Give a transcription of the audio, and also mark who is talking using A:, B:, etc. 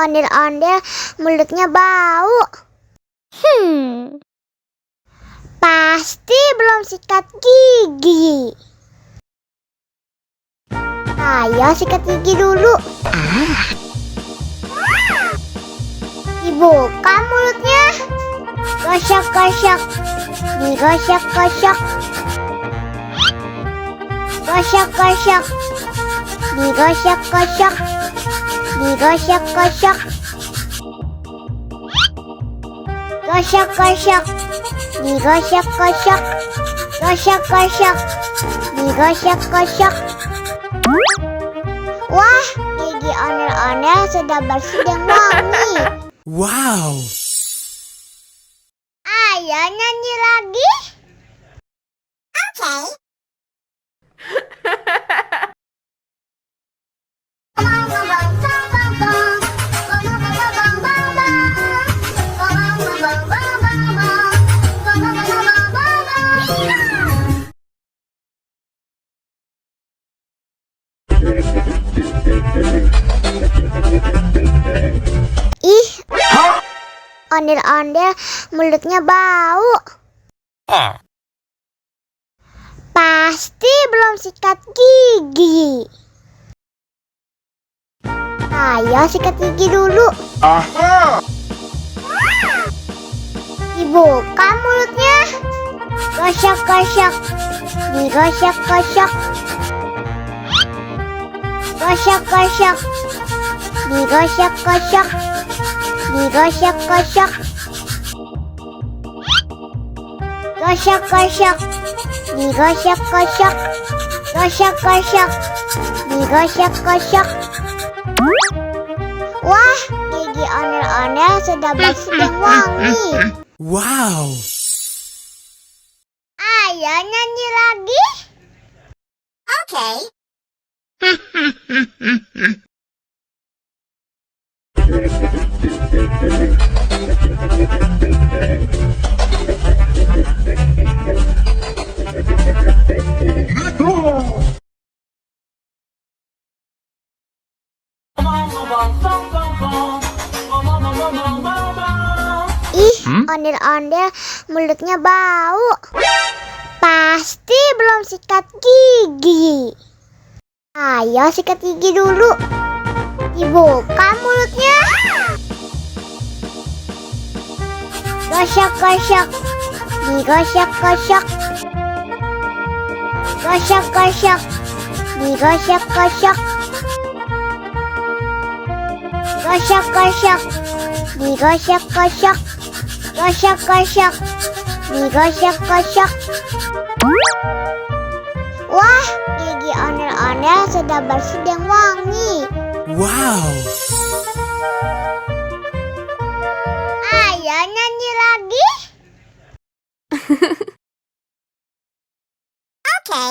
A: ondel-ondel mulutnya bau. Pasti belum sikat gigi. Ayo sikat gigi dulu. Dibuka mulutnya. Gosok-gosok. Digosok-gosok. Gosok-gosok. Digosok-gosok. Digosok-gosok. Gosok-gosok. Digosok-gosok. Gosok-gosok. Digosok-gosok. Wah, gigi ondel-ondel sudah bersih dan wangi.
B: Wow.
A: Ayo nyanyi lagi. Oke. Ih, ondel-ondel mulutnya bau. Pasti belum sikat gigi. Ayo sikat gigi dulu. Dibuka mulutnya. Gosok-gosok. Digosok-gosok. Gosok-gosok. Digosok-gosok. Digosok-gosok. Gosok-gosok. Digosok-gosok. Gosok-gosok. Digosok-gosok. Wah, gigi ondel-ondel sudah bersih dan wangi.
B: Wow.
A: Ayo nyanyi lagi. Oke. Ih, ondel-ondel mulutnya bau. Pasti belum sikat gigi. Ayo sikat gigi dulu. Dibuka mulutnya. Gosok-gosok. Digosok-gosok. Gosok-gosok. Digosok-gosok. Gosok-gosok. Digosok-gosok. Gosok-gosok. Digosok-gosok. Wah, gigi ondel-ondel sudah bersih dan wangi.
B: Wow.
A: Ayo nyanyi lagi. Oke.